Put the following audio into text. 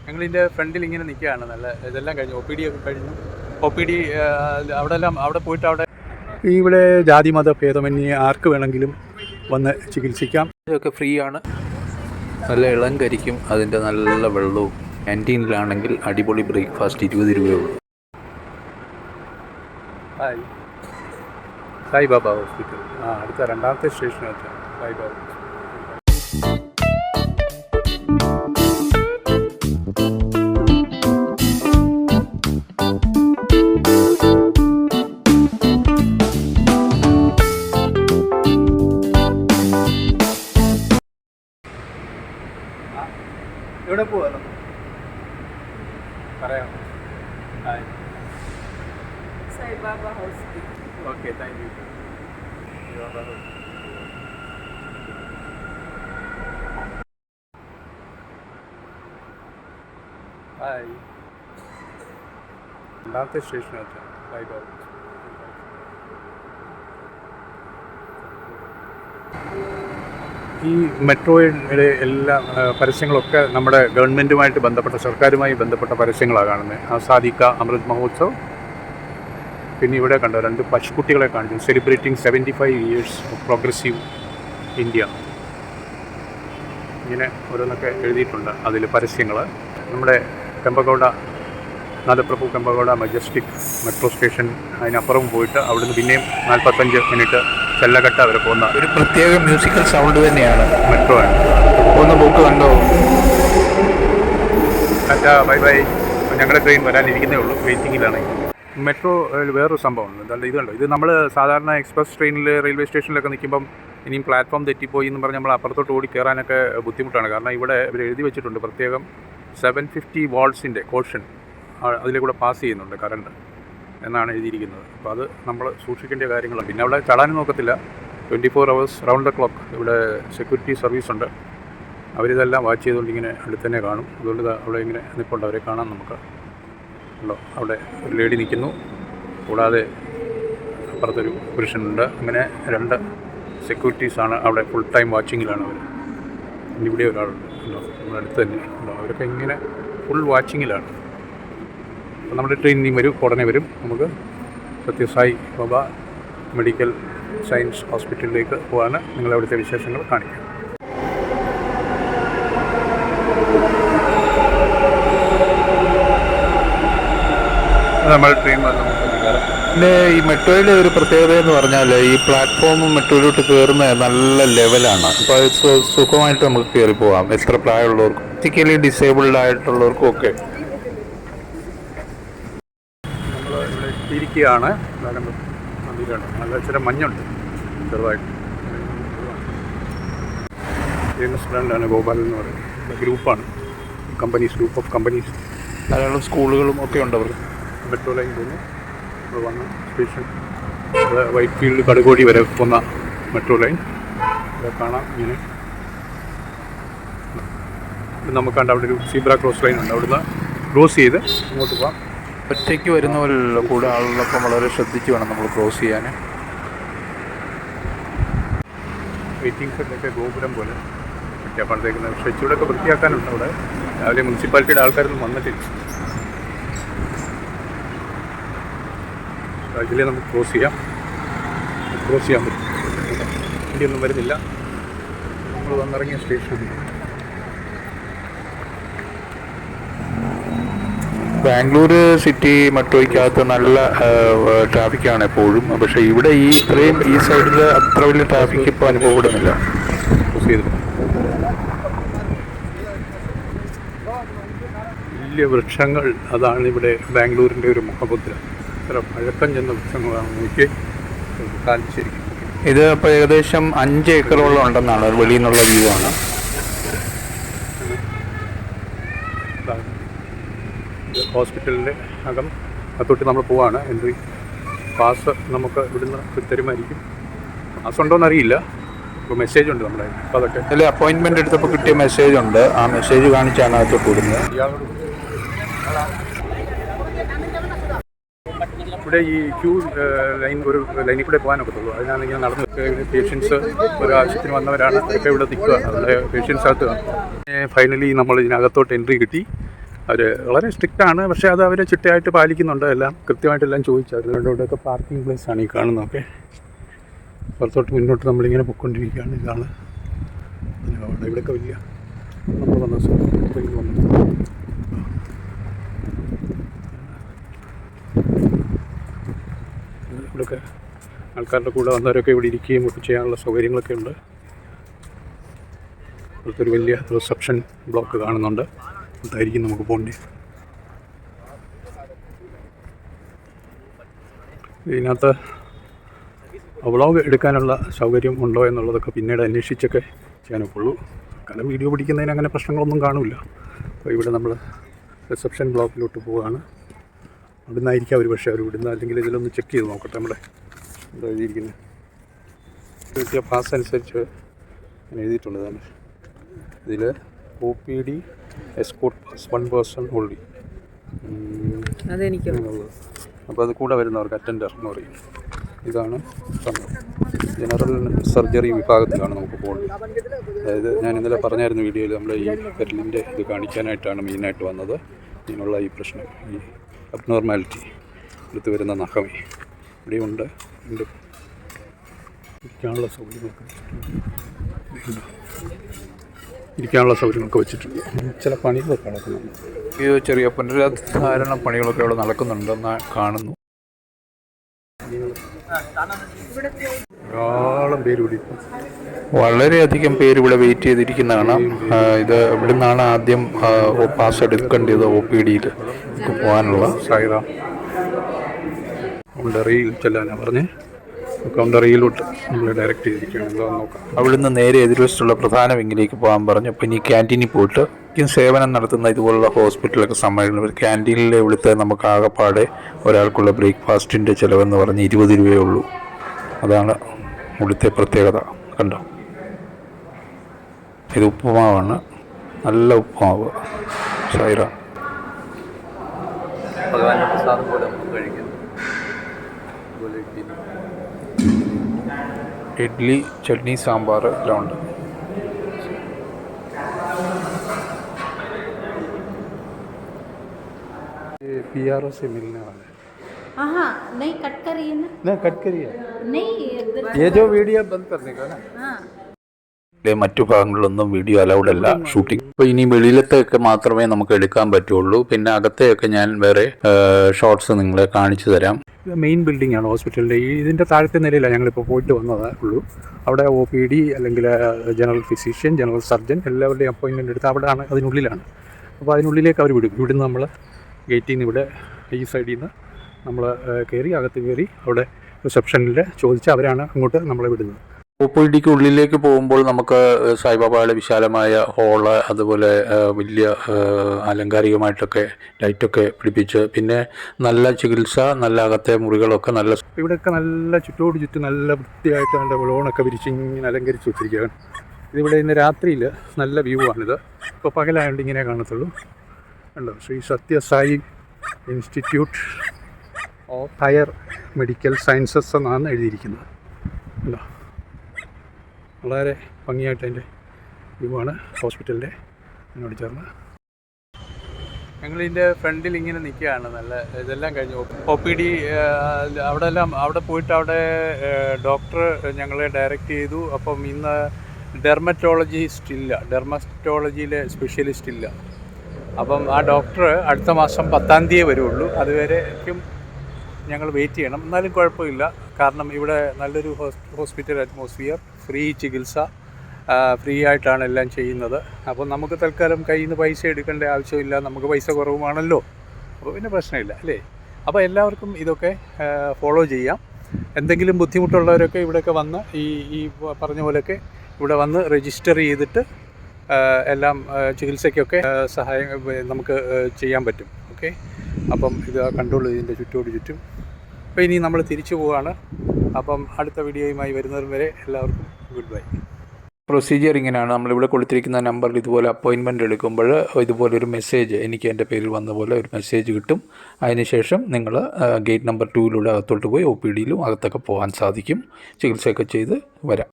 ഞങ്ങളിതിൻ്റെ ഫ്രണ്ടിൽ ഇങ്ങനെ നിൽക്കുകയാണ്. നല്ല ഇതെല്ലാം കഴിഞ്ഞു, OPD ഒക്കെ കഴിഞ്ഞു. OPD അവിടെ പോയിട്ട് ഇവിടെ ജാതി മത ഭേദമന്യേ ആർക്ക് വേണമെങ്കിലും വന്ന് ചികിത്സിക്കാം. ഇതൊക്കെ ഫ്രീ ആണ്. നല്ല ഇളം കരിക്കും, അതിൻ്റെ നല്ല വെള്ളവും. ക്യാൻറ്റീനിലാണെങ്കിൽ അടിപൊളി ബ്രേക്ക്ഫാസ്റ്റ് 20 രൂപയുള്ളൂ. സായിബാബ ഹോസ്പിറ്റൽ അടുത്ത രണ്ടാമത്തെ സ്റ്റേഷൻ വെച്ചാൽ സായിബാബ. എവിടെ പോവാ പറയാം. Sai Baba hospital. Okay, thank you. Hi. രണ്ടാമത്തെ സ്റ്റേഷൻ വെച്ചാൽ സായിബാബ. ഈ മെട്രോയുടെ എല്ലാ പരസ്യങ്ങളൊക്കെ നമ്മുടെ ഗവൺമെൻറ്റുമായിട്ട് ബന്ധപ്പെട്ട, സർക്കാരുമായി ബന്ധപ്പെട്ട പരസ്യങ്ങളാണ് കാണുന്നത്. ആസാദിക്ക അമൃത് മഹോത്സവ്. പിന്നെ ഇവിടെ കണ്ടോ 2 പശുക്കുട്ടികളെ കാണിച്ചു. Celebrating 75 years of progressive India. ഇങ്ങനെ ഓരോന്നൊക്കെ എഴുതിയിട്ടുണ്ട് അതിൽ പരസ്യങ്ങൾ. നമ്മുടെ Kempegowda, Nadaprabhu Kempegowda majestic metro station, അതിനപ്പുറം പോയിട്ട് അവിടുന്ന് പിന്നെയും 45 മിനിറ്റ് ചെല്ലകട്ട വരെ പോകുന്ന ഒരു പ്രത്യേക മ്യൂസിക്കൽ സൗണ്ട് തന്നെയാണ്. മെട്രോ ആണ്. ഒന്ന് ബുക്ക് കണ്ടോ? Bye bye. ഞങ്ങളുടെ ട്രെയിൻ വരാനിരിക്കുന്നേ ഉള്ളൂ, വെയിറ്റിങ്ങിലാണ്. മെട്രോ വേറൊരു സംഭവമാണ്. ഇതുണ്ട്, ഇത് കണ്ടോ, ഇത് നമ്മൾ സാധാരണ എക്സ്പ്രസ് ട്രെയിനിൽ റെയിൽവേ സ്റ്റേഷനിലൊക്കെ നിൽക്കുമ്പം ഇനിയും പ്ലാറ്റ്ഫോം തെറ്റിപ്പോയി എന്ന് പറഞ്ഞ് നമ്മൾ അപ്പുറത്തോട്ട് ഓടി കയറാനൊക്കെ ബുദ്ധിമുട്ടാണ്. കാരണം ഇവിടെ ഇവർ എഴുതി വെച്ചിട്ടുണ്ട് പ്രത്യേകം 750 വാട്ട്സിൻ്റെ കോഷൻ അതിലെ കൂടെ പാസ് ചെയ്യുന്നുണ്ട് കറണ്ട് എന്നാണ് എഴുതിയിരിക്കുന്നത്. അപ്പോൾ അത് നമ്മൾ സൂക്ഷിക്കേണ്ട കാര്യങ്ങളാണ്. പിന്നെ അവിടെ ചടാനും നോക്കത്തില്ല. 24 hours റൗണ്ട് ദ ക്ലോക്ക് ഇവിടെ സെക്യൂരിറ്റി സർവീസ് ഉണ്ട്. അവരിതെല്ലാം വാച്ച് ചെയ്തുകൊണ്ട് ഇങ്ങനെ അടുത്ത് തന്നെ കാണും. അതുകൊണ്ട് അവിടെ ഇങ്ങനെ നിൽപ്പുണ്ട്, അവരെ കാണാം നമുക്ക്. ഉണ്ടോ, അവിടെ ഒരു ലേഡി നിൽക്കുന്നു, കൂടാതെ അപ്പുറത്തൊരു പുരുഷനുണ്ട്. അങ്ങനെ 2 സെക്യൂരിറ്റീസാണ് അവിടെ ഫുൾ ടൈം വാച്ചിങ്ങിലാണ് അവർ. ഇവിടെ ഒരാളുണ്ട്, ഉണ്ടോ, നമ്മുടെ അടുത്ത് തന്നെ ഉണ്ടോ. അവരൊക്കെ ഇങ്ങനെ ഫുൾ വാച്ചിങ്ങിലാണ്. അപ്പോൾ നമ്മുടെ ട്രെയിൻ ഇനിയും വരും, ഉടനെ വരും. നമുക്ക് സത്യസായി ബാബ മെഡിക്കൽ സയൻസ് ഹോസ്പിറ്റലിലേക്ക് പോകാൻ നിങ്ങളവിടുത്തെ വിശേഷങ്ങൾ കാണിക്കാം. നമ്മൾ ട്രെയിൻ വന്ന് പിന്നെ ഈ മെട്രോയിലെ ഒരു പ്രത്യേകത എന്ന് പറഞ്ഞാൽ ഈ പ്ലാറ്റ്ഫോമും മെട്രോയിലോട്ട് കയറുന്നത് നല്ല ലെവലാണ്. അപ്പോൾ അത് സുഖമായിട്ട് നമുക്ക് കയറി പോകാം. എത്ര പ്രായമുള്ളവർക്കും ഫിസിക്കലി ഡിസേബിൾഡ് ആയിട്ടുള്ളവർക്കും ഒക്കെ. നമ്മൾ ഇവിടെ എത്തിയിരിക്കുകയാണ്. നല്ല ഇച്ചിരി മഞ്ഞുണ്ട് ചെറുതായിട്ട്. ഫേമസ് ബ്രാൻഡാണ് ഗോപാൽ എന്ന് പറയുന്നത്. ഗ്രൂപ്പാണ്, കമ്പനീസ്, ഗ്രൂപ്പ് ഓഫ് കമ്പനീസ്. ധാരാളം സ്കൂളുകളും ഒക്കെ ഉണ്ട് അവർക്ക്. മെട്രോ ലൈൻ പോകുന്നു. നമ്മൾ വന്ന സ്റ്റേഷൻ വൈറ്റ് ഫീൽഡ് കടുകോടി വരെ പോകുന്ന മെട്രോ ലൈൻ ഇവിടെ കാണാം. ഇങ്ങനെ നമുക്ക് കണ്ട അവിടെ ഒരു സീബ്ര ക്രോസ് ലൈൻ ഉണ്ട്. അവിടുന്ന് ക്രോസ് ചെയ്ത് ഇങ്ങോട്ട് പോകാം. ഒറ്റയ്ക്ക് വരുന്നവരല്ലോ, കൂടെ ആളുകളൊപ്പം വളരെ ശ്രദ്ധിച്ച് വേണം നമ്മൾ ക്രോസ് ചെയ്യാൻ. വെയിറ്റിംഗ് സെറ്റൊക്കെ ഗോപുരം പോലെ പണിതേക്കുന്നത്. പക്ഷേ ഇച്ചിലൂടെയൊക്കെ വൃത്തിയാക്കാനുണ്ട് അവിടെ. രാവിലെ മുനിസിപ്പാലിറ്റിയുടെ ആൾക്കാരൊന്നും വന്നിട്ടില്ല. ഇതിലേ നമുക്ക് ക്രോസ് ചെയ്യാൻ പറ്റും. വണ്ടിയൊന്നും വരുന്നില്ല. നമ്മൾ വന്നിറങ്ങിയ സ്റ്റേഷൻ ബാംഗ്ലൂർ സിറ്റി മെട്രോയ്ക്കകത്ത് നല്ല ട്രാഫിക്കാണ് എപ്പോഴും. പക്ഷേ ഇവിടെ ഇത്രയും ഈ സൈഡിൽ അത്ര വലിയ ട്രാഫിക് ഇപ്പോൾ അനുഭവപ്പെടുന്നില്ല. ക്രോസ് ചെയ്ത് വലിയ വൃക്ഷങ്ങൾ, അതാണ് ഇവിടെ ബാംഗ്ലൂരിൻ്റെ ഒരു മുഖമുദ്ര. ഇത്ര പഴക്കം ചെന്ന വൃക്ഷങ്ങളാണ്. നോക്കി കാലിശ്ശേരി. ഇത് ഇപ്പോൾ ഏകദേശം 5 ഏക്കറോളം ഉണ്ടെന്നാണ് വെളിയിൽ നിന്നുള്ള വ്യൂ ആണ്. ഹോസ്പിറ്റലിൻ്റെ അകം അത്തോട്ട് നമ്മൾ പോവാണ്. എൻട്രി പാസ് നമുക്ക് ഇവിടുന്ന് തരുമായിരിക്കും. പാസ് ഉണ്ടോയെന്ന് അറിയില്ല. ഇപ്പോൾ മെസ്സേജ് ഉണ്ട് നമ്മുടെ. അപ്പോൾ അതൊക്കെ അതിൽ അപ്പോയിൻറ്റ്മെൻറ്റ് എടുത്തപ്പോൾ കിട്ടിയ മെസ്സേജ് ഉണ്ട്. ആ മെസ്സേജ് കാണിച്ചാണ് അകത്തോട്ട് വിടുന്നത്. ഇവിടെ ഈ ക്യൂ ലൈൻ ഒരു ലൈനിൽ കൂടെ പോകാനൊക്കത്തുള്ളൂ. അതിനാണ് ഇങ്ങനെ നടന്ന് പേഷ്യൻസ് ഒരു ആവശ്യത്തിന് വന്നവരാണ് ഒക്കെ ഇവിടെ നിൽക്കുക. അവിടെ പേഷ്യൻസ് അകത്ത്. ഫൈനലി നമ്മൾ ഇതിനകത്തോട്ട് എൻട്രി കിട്ടി. അവർ വളരെ സ്ട്രിക്റ്റാണ്, പക്ഷേ അത് അവർ ചിട്ടയായിട്ട് പാലിക്കുന്നുണ്ട്. എല്ലാം കൃത്യമായിട്ടെല്ലാം ചോദിച്ചായിരുന്നു. ഇവിടെയൊക്കെ പാർക്കിംഗ് പ്ലേസാണ് ഈ കാണുന്നതൊക്കെ. പുറത്തോട്ട് മുന്നോട്ട് നമ്മളിങ്ങനെ പൊയ്ക്കൊണ്ടിരിക്കുകയാണ്. ഇതാണ് ഇവിടെയൊക്കെ വലിയ നമ്മൾ വന്ന സ്ഥലത്തേക്ക് വന്നു. ഇവിടെയൊക്കെ ആൾക്കാരുടെ കൂടെ വന്നവരൊക്കെ ഇവിടെ ഇരിക്കുകയും ഒക്കെ ചെയ്യാനുള്ള സൗകര്യങ്ങളൊക്കെ ഉണ്ട്. ഇവിടുത്തെ ഒരു വലിയ റിസപ്ഷൻ ബ്ലോക്ക് കാണുന്നുണ്ട്. അതായിരിക്കും നമുക്ക് പോകേണ്ടത്. ഇതിനകത്ത് വ്ളോഗ് എടുക്കാനുള്ള സൗകര്യം ഉണ്ടോ എന്നുള്ളതൊക്കെ പിന്നീട് അന്വേഷിച്ചൊക്കെ ചെയ്യാനൊക്കുള്ളൂ. കാരണം വീഡിയോ പിടിക്കുന്നതിന് അങ്ങനെ പ്രശ്നങ്ങളൊന്നും കാണില്ല. അപ്പോൾ ഇവിടെ നമ്മൾ റിസപ്ഷൻ ബ്ലോക്കിലോട്ട് പോവുകയാണ്. അവിടെ നിന്നായിരിക്കും അവർ, പക്ഷേ അവർ വിടുന്ന, അല്ലെങ്കിൽ ഇതിലൊന്ന് ചെക്ക് ചെയ്ത് നോക്കട്ടെ നമ്മുടെ എന്താ എഴുതിയിരിക്കുന്നത്. കിട്ടിയ പാസ് അനുസരിച്ച് ഞാൻ എഴുതിയിട്ടുള്ളതാണ്. ഇതിൽ OPD escort pass 1 person only. അതെനിക്ക് അപ്പോൾ അത് കൂടെ വരുന്നവർക്ക് അറ്റൻഡർ എന്ന് പറയും. ഇതാണ് സംഭവം. ജനറൽ സർജറി വിഭാഗത്തിലാണ് നമുക്ക് പോകുന്നത്. അതായത് ഞാൻ ഇന്നലെ പറഞ്ഞായിരുന്നു വീഡിയോയിൽ, നമ്മൾ ഈ പെരലിൻ്റെ ഇത് കാണിക്കാനായിട്ടാണ് മെയിനായിട്ട് വന്നത്. ഇതിനുള്ള ഈ പ്രശ്നം, ഈ അബ്നോർമാലിറ്റി, എടുത്ത് വരുന്ന നഖമേ ഇവിടെയുണ്ട്. ഇരിക്കാനുള്ള സൗകര്യങ്ങളൊക്കെ വെച്ചിട്ടുണ്ട്. ചില പണികളൊക്കെ നടക്കുന്നുണ്ട്. ഇത് ചെറിയ പുനരുദ്ധാരണ പണികളൊക്കെ അവിടെ നടക്കുന്നുണ്ടെന്ന് കാണുന്നു. ധാരാളം പേര് ഇവിടെ വളരെയധികം പേര് ഇവിടെ വെയിറ്റ് ചെയ്തിരിക്കുന്നതാണ്. ഇത് ഇവിടെ നിന്നാണ് ആദ്യം പാസ് എടുക്കേണ്ടത് OPDയിൽ പോകാനുള്ള. സായിറ കൗണ്ടറിയിൽ ചെല്ലാനാണ് പറഞ്ഞ്, കൗണ്ടറിയിലോട്ട് നമ്മൾ ഡയറക്റ്റ് ചെയ്തിരിക്കുകയാണ്. എന്താണെന്ന് നോക്കാം. അവിടെ നിന്ന് നേരെ എതിർവശത്തുള്ള പ്രധാന വിങ്ങിലേക്ക് പോകാൻ പറഞ്ഞു. അപ്പോൾ ഇനി ക്യാൻറ്റീനിൽ പോയിട്ട് സേവനം നടത്തുന്ന ഇതുപോലുള്ള ഹോസ്പിറ്റലൊക്കെ സമ്മേളനം ക്യാൻറ്റീനിൽ ഇവിടുത്തെ നമുക്ക് ആകെപ്പാടെ ഒരാൾക്കുള്ള ബ്രേക്ക്ഫാസ്റ്റിൻ്റെ ചിലവെന്ന് പറഞ്ഞ് 20 രൂപയേ ഉള്ളൂ. അതാണ് ഇവിടുത്തെ പ്രത്യേകത. കണ്ടോ, ഇത് ഉപ്പുമാവാണ്, നല്ല ഉപ്പുമാവ്. സൈറ ഇഡ്ഡലി, ചട്നി, സാമ്പാർ എല്ലാം ഉണ്ട്. PRO से मिलने वाला है। हाँ नहीं कट करिए ना, ना कट करिए, नहीं ये जो वीडियो बंद करने का ना। हाँ മറ്റു ഭാഗങ്ങളിലൊന്നും വീഡിയോ അലൗഡ് അല്ല ഷൂട്ടിംഗ്. അപ്പോൾ ഇനി വെളിയിലത്തെയൊക്കെ മാത്രമേ നമുക്ക് എടുക്കാൻ പറ്റുള്ളൂ. പിന്നെ അകത്തെയൊക്കെ ഞാൻ വേറെ ഷോർട്സ് നിങ്ങളെ കാണിച്ചു തരാം. ഇത് മെയിൻ ബിൽഡിംഗ് ആണ് ഹോസ്പിറ്റലിൻ്റെ. ഇതിൻ്റെ താഴത്തെ നിലയിലാണ് ഞങ്ങളിപ്പോൾ പോയിട്ട് വന്നതേ ഉള്ളൂ. അവിടെ OPD അല്ലെങ്കിൽ ജനറൽ ഫിസിഷ്യൻ, ജനറൽ സർജൻ എല്ലാവരുടെയും അപ്പോയിൻമെൻ്റ് എടുത്ത് അവിടെയാണ്, അതിനുള്ളിലാണ്. അപ്പോൾ അതിനുള്ളിലേക്ക് അവർ വിടും. ഇവിടുന്ന് നമ്മൾ ഗേറ്റിൽ നിന്ന് ഇവിടെ ഈ സൈഡിൽ നിന്ന് നമ്മൾ കയറി അകത്ത് കയറി അവിടെ റിസപ്ഷനിൽ ചോദിച്ച് അവരാണ് അങ്ങോട്ട് നമ്മളെ വിടുന്നത്. OPDക്ക് ഉള്ളിലേക്ക് പോകുമ്പോൾ നമുക്ക് സായിബാബയുടെ വിശാലമായ ഹോള്, അതുപോലെ വലിയ അലങ്കാരികമായിട്ടൊക്കെ ലൈറ്റൊക്കെ പിടിപ്പിച്ച്, പിന്നെ നല്ല ചികിത്സ, നല്ല അകത്തെ മുറികളൊക്കെ നല്ല. ഇവിടെയൊക്കെ നല്ല ചുറ്റോട് ചുറ്റും നല്ല വൃത്തിയായിട്ട് നല്ല ലോണൊക്കെ വിരിച്ച് ഇങ്ങനെ അലങ്കരിച്ച് വെച്ചിരിക്കുകയാണ്. ഇതിവിടെ ഇന്ന് രാത്രിയിൽ നല്ല വ്യൂ ആണിത്. ഇപ്പോൾ പകലായതുകൊണ്ട് ഇങ്ങനെ കാണത്തുള്ളൂ. ഉണ്ടോ, Sri Sathya Sai institute of higher medical sciences എന്നാണ് എഴുതിയിരിക്കുന്നത്. ഉണ്ടോ, വളരെ ഭംഗിയായിട്ട് അതിൻ്റെ വ്യൂ ആണ് ഹോസ്പിറ്റലിൻ്റെ എന്നോട് ചേർന്ന്. ഞങ്ങളിതിൻ്റെ ഫ്രണ്ടിൽ ഇങ്ങനെ നിൽക്കുകയാണ്. നല്ല ഇതെല്ലാം കഴിഞ്ഞു. OPD അവിടെ പോയിട്ട് അവിടെ ഡോക്ടർ ഞങ്ങളെ ഡയറക്റ്റ് ചെയ്തു. അപ്പം ഇന്ന് ഡെർമറ്റോളജിയിലെ സ്പെഷ്യലിസ്റ്റ് ഇല്ല. അപ്പം ആ ഡോക്ടർ അടുത്ത മാസം 10-ാം തീയതി വരുള്ളൂ. അതുവരേക്കും ഞങ്ങൾ വെയിറ്റ് ചെയ്യണം. എന്നാലും കുഴപ്പമില്ല, കാരണം ഇവിടെ നല്ലൊരു ഹോസ്പിറ്റൽ അറ്റ്മോസ്ഫിയർ, ഫ്രീ ചികിത്സ, ഫ്രീ ആയിട്ടാണ് എല്ലാം ചെയ്യുന്നത്. അപ്പോൾ നമുക്ക് തൽക്കാലം കയ്യിൽ നിന്ന് പൈസ എടുക്കേണ്ട ആവശ്യമില്ല. നമുക്ക് പൈസ കുറവുമാണല്ലോ, അപ്പോൾ പിന്നെ പ്രശ്നമില്ല അല്ലേ. അപ്പോൾ എല്ലാവർക്കും ഇതൊക്കെ ഫോളോ ചെയ്യാം. എന്തെങ്കിലും ബുദ്ധിമുട്ടുള്ളവരൊക്കെ ഇവിടെയൊക്കെ വന്ന് ഈ പറഞ്ഞ പോലെയൊക്കെ ഇവിടെ വന്ന് രജിസ്റ്റർ ചെയ്തിട്ട് എല്ലാം ചികിത്സയ്ക്കൊക്കെ സഹായം നമുക്ക് ചെയ്യാൻ പറ്റും. ഓക്കെ, അപ്പം ഇത് കണ്ടോളൂ ഇതിൻ്റെ ചുറ്റോട് ചുറ്റും. അപ്പോൾ ഇനി നമ്മൾ തിരിച്ചു പോവുകയാണ്. അപ്പം അടുത്ത വീഡിയോയുമായി വരുന്നവരും വരെ എല്ലാവർക്കും ഗുഡ് ബൈ. പ്രൊസീജിയർ ഇങ്ങനെയാണ്. നമ്മളിവിടെ കൊടുത്തിരിക്കുന്ന നമ്പറിൽ ഇതുപോലെ അപ്പോയിൻമെൻറ്റ് എടുക്കുമ്പോൾ ഇതുപോലൊരു മെസ്സേജ്, എനിക്ക് എൻ്റെ പേരിൽ വന്ന പോലെ ഒരു മെസ്സേജ് കിട്ടും. അതിനുശേഷം നിങ്ങൾ ഗേറ്റ് നമ്പർ 2 അകത്തോട്ട് പോയി OPDയിലും അകത്തൊക്കെ പോകാൻ സാധിക്കും. ചികിത്സയൊക്കെ ചെയ്ത് വരാം.